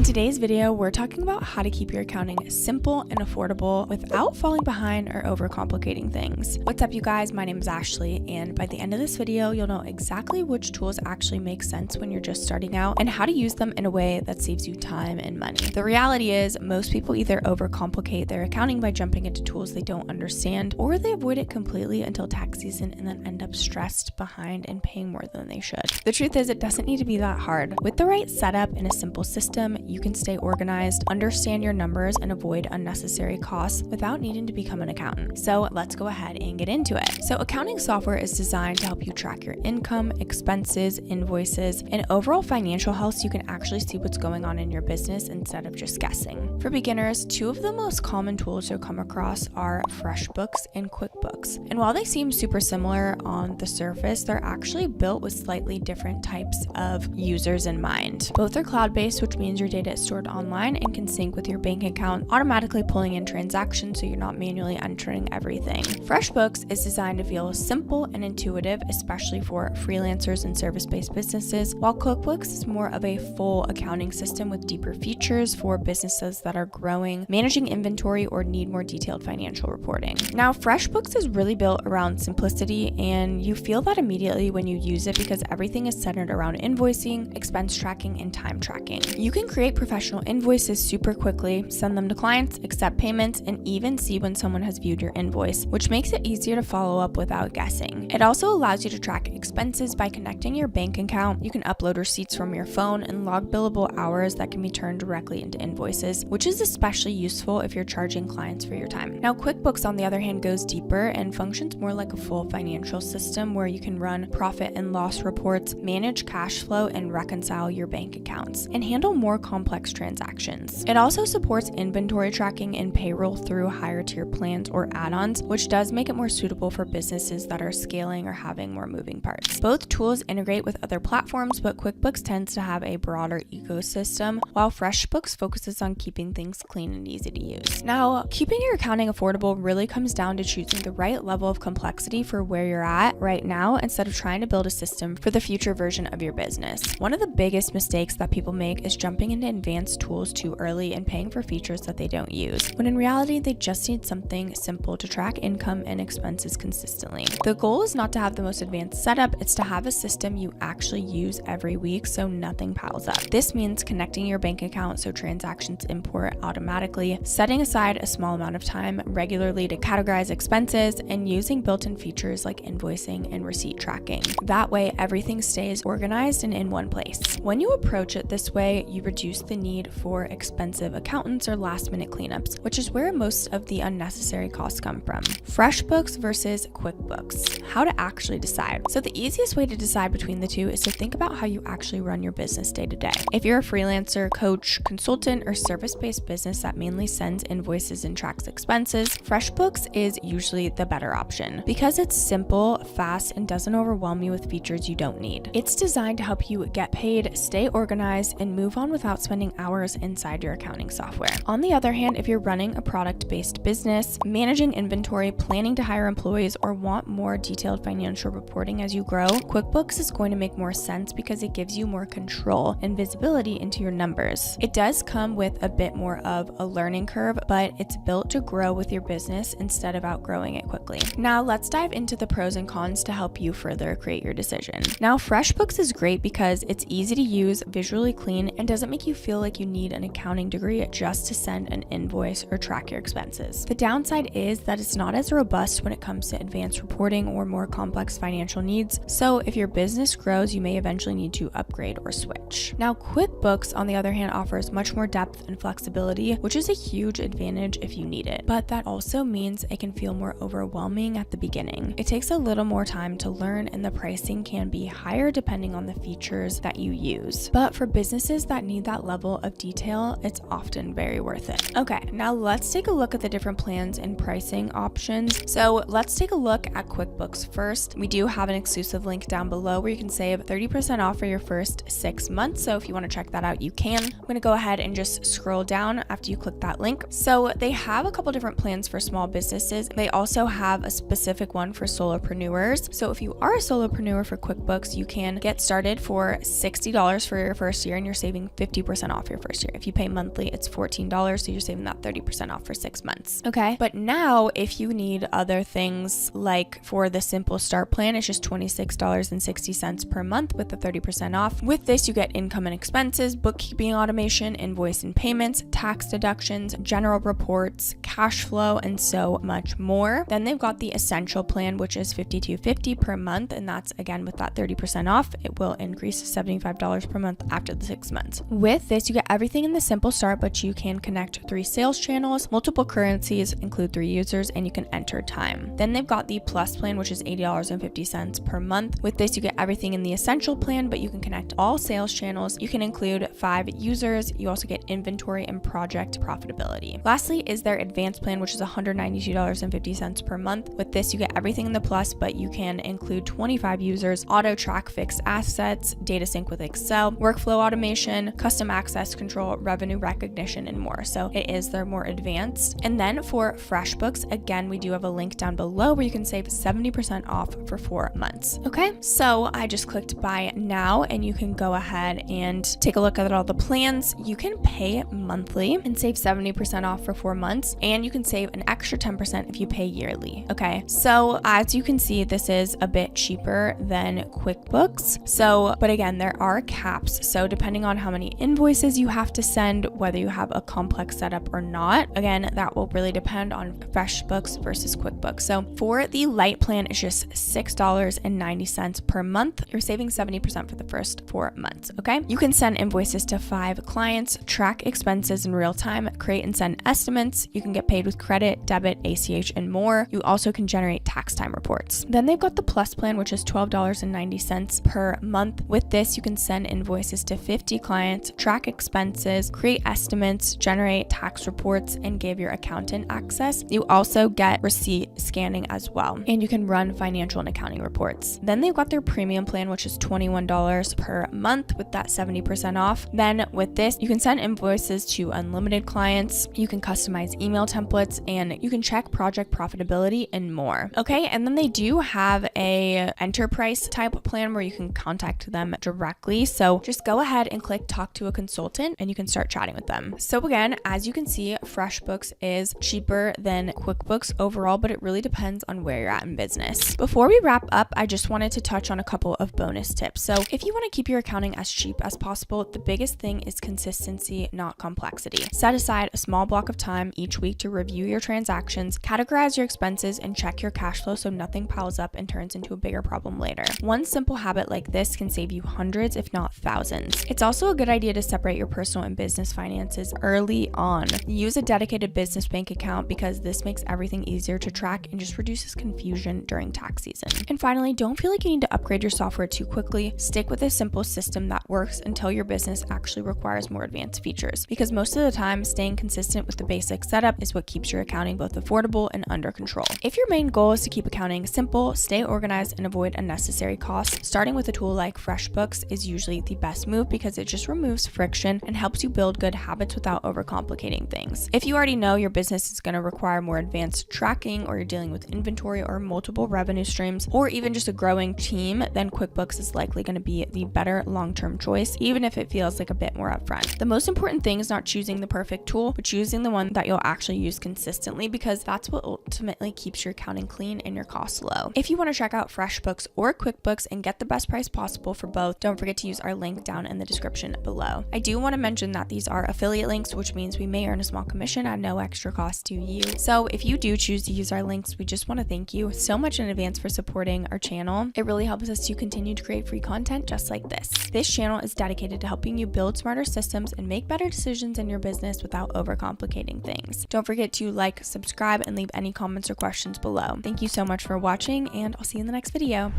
In today's video, we're talking about how to keep your accounting simple and affordable without falling behind or overcomplicating things. What's up, you guys? My name is Ashley, and by the end of this video, you'll know exactly which tools actually make sense when you're just starting out and how to use them in a way that saves you time and money. The reality is, most people either overcomplicate their accounting by jumping into tools they don't understand, or they avoid it completely until tax season and then end up stressed, behind, and paying more than they should. The truth is, it doesn't need to be that hard. With the right setup and a simple system, you can stay organized, understand your numbers, and avoid unnecessary costs without needing to become an accountant. So let's go ahead and get into it. So accounting software is designed to help you track your income, expenses, invoices, and overall financial health so you can actually see what's going on in your business instead of just guessing. For beginners, two of the most common tools you'll come across are FreshBooks and QuickBooks. And while they seem super similar on the surface, they're actually built with slightly different types of users in mind. Both are cloud-based, which means your data is stored online and can sync with your bank account, automatically pulling in transactions so you're not manually entering everything. FreshBooks is designed to feel simple and intuitive, especially for freelancers and service-based businesses, while QuickBooks is more of a full accounting system with deeper features for businesses that are growing, managing inventory, or need more detailed financial reporting. Now, FreshBooks is really built around simplicity, and you feel that immediately when you use it because everything is centered around invoicing, expense tracking, and time tracking. You can create professional invoices super quickly, send them to clients, accept payments, and even see when someone has viewed your invoice, which makes it easier to follow up without guessing. It also allows you to track expenses by connecting your bank account. You can upload receipts from your phone and log billable hours that can be turned directly into invoices, which is especially useful if you're charging clients for your time. Now, QuickBooks, on the other hand, goes deeper and functions more like a full financial system where you can run profit and loss reports, manage cash flow, and reconcile your bank accounts, and handle more complex transactions. It also supports inventory tracking and payroll through higher tier plans or add-ons, which does make it more suitable for businesses that are scaling or having more moving parts. Both tools integrate with other platforms, but QuickBooks tends to have a broader ecosystem, while FreshBooks focuses on keeping things clean and easy to use. Now, keeping your accounting affordable really comes down to choosing the right level of complexity for where you're at right now instead of trying to build a system for the future version of your business. One of the biggest mistakes that people make is jumping into advanced tools too early and paying for features that they don't use, when in reality they just need something simple to track income and expenses consistently. The goal is not to have the most advanced setup, it's to have a system you actually use every week so nothing piles up. This means connecting your bank account so transactions import automatically, setting aside a small amount of time regularly to categorize expenses, and using built-in features like invoicing and receipt tracking. That way, everything stays organized and in one place. When you approach it this way, you reduce the need for expensive accountants or last-minute cleanups, which is where most of the unnecessary costs come from. FreshBooks versus QuickBooks. How to actually decide. So the easiest way to decide between the two is to think about how you actually run your business day to day. If you're a freelancer, coach, consultant, or service-based business that mainly sends invoices and tracks expenses, FreshBooks is usually the better option because it's simple, fast, and doesn't overwhelm you with features you don't need. It's designed to help you get paid, stay organized, and move on without spending hours inside your accounting software. On the other hand, if you're running a product-based business, managing inventory, planning to hire employees, or want more detailed financial reporting as you grow, QuickBooks is going to make more sense because it gives you more control and visibility into your numbers. It does come with a bit more of a learning curve, but it's built to grow with your business instead of outgrowing it quickly. Now, let's dive into the pros and cons to help you further create your decision. Now, FreshBooks is great because it's easy to use, visually clean, and doesn't make you feel like you need an accounting degree just to send an invoice or track your expenses. The downside is that it's not as robust when it comes to advanced reporting or more complex financial needs, so if your business grows, you may eventually need to upgrade or switch. Now, QuickBooks, on the other hand, offers much more depth and flexibility, which is a huge advantage if you need it, but that also means it can feel more overwhelming at the beginning. It takes a little more time to learn, and the pricing can be higher depending on the features that you use. But for businesses that need that level of detail, it's often very worth it. Okay, now let's take a look at the different plans and pricing options. So let's take a look at QuickBooks first. We do have an exclusive link down below where you can save 30% off for your first 6 months. So if you want to check that out, you can. I'm going to go ahead and just scroll down after you click that link. So they have a couple different plans for small businesses. They also have a specific one for solopreneurs. So if you are a solopreneur for QuickBooks, you can get started for $60 for your first year and you're saving 50% 30% off your first year. If you pay monthly, it's $14, so you're saving that 30% off for 6 months. Okay, but now if you need other things, like for the simple start plan, it's just $26.60 per month with the 30% off. With this, you get income and expenses, bookkeeping automation, invoice and payments, tax deductions, general reports, cash flow, and so much more. Then they've got the essential plan, which is $52.50 per month, and that's again with that 30% off. It will increase to $75 per month after the 6 months. With this, you get everything in the simple start, but you can connect 3 sales channels, multiple currencies, include 3 users, and you can enter time. Then they've got the plus plan, which is $80.50 per month. With this, you get everything in the essential plan, but you can connect all sales channels. You can include 5 users. You also get inventory and project profitability. Lastly is their advanced plan, which is $192.50 per month. With this, you get everything in the plus, but you can include 25 users, auto track fixed assets, data sync with Excel, workflow automation, custom access control, revenue recognition, and more. So it is their more advanced. And then for FreshBooks, again, we do have a link down below where you can save 70% off for 4 months. Okay, so I just clicked buy now, and you can go ahead and take a look at all the plans. You can pay monthly and save 70% off for 4 months, and you can save an extra 10% if you pay yearly. Okay, so as you can see, this is a bit cheaper than QuickBooks. So, but again, there are caps. So depending on how many invoices you have to send, whether you have a complex setup or not, again, that will really depend on FreshBooks versus QuickBooks. So for the light plan, it's just $6.90 per month. You're saving 70% for the first 4 months. Okay, you can send invoices to 5 clients, track expenses in real time, create and send estimates. You can get paid with credit, debit, ACH, and more. You also can generate tax time reports. Then they've got the plus plan, which is $12.90 per month. With this, you can send invoices to 50 clients, track expenses, create estimates, generate tax reports, and give your accountant access. You also get receipt scanning as well, and you can run financial and accounting reports. Then they've got their premium plan, which is $21 per month with that 70% off. Then with this, you can send invoices to unlimited clients, you can customize email templates, and you can check project profitability and more. Okay, and then they do have a enterprise type plan where you can contact them directly. So just go ahead and click talk to a consultant and you can start chatting with them. So again, as you can see, FreshBooks is cheaper than QuickBooks overall, but it really depends on where you're at in business. Before we wrap up, I just wanted to touch on a couple of bonus tips. So if you want to keep your accounting as cheap as possible, the biggest thing is consistency, not complexity. Set aside a small block of time each week to review your transactions, categorize your expenses, and check your cash flow so nothing piles up and turns into a bigger problem later. One simple habit like this can save you hundreds, if not thousands. It's also a good idea to separate your personal and business finances early on. Use a dedicated business bank account because this makes everything easier to track and just reduces confusion during tax season. And finally, don't feel like you need to upgrade your software too quickly. Stick with a simple system that works until your business actually requires more advanced features, because most of the time, staying consistent with the basic setup is what keeps your accounting both affordable and under control. If your main goal is to keep accounting simple, stay organized, and avoid unnecessary costs, starting with a tool like FreshBooks is usually the best move because it just removes friction and helps you build good habits without overcomplicating things. If you already know your business is going to require more advanced tracking, or you're dealing with inventory or multiple revenue streams, or even just a growing team, then QuickBooks is likely going to be the better long-term choice, even if it feels like a bit more upfront. The most important thing is not choosing the perfect tool, but choosing the one that you'll actually use consistently, because that's what ultimately keeps your accounting clean and your costs low. If you want to check out FreshBooks or QuickBooks and get the best price possible for both, don't forget to use our link down in the description below. I do want to mention that these are affiliate links, which means we may earn a small commission at no extra cost to you. So if you do choose to use our links, we just want to thank you so much in advance for supporting our channel. It really helps us to continue to create free content just like this. This channel is dedicated to helping you build smarter systems and make better decisions in your business without overcomplicating things. Don't forget to like, subscribe, and leave any comments or questions below. Thank you so much for watching, and I'll see you in the next video.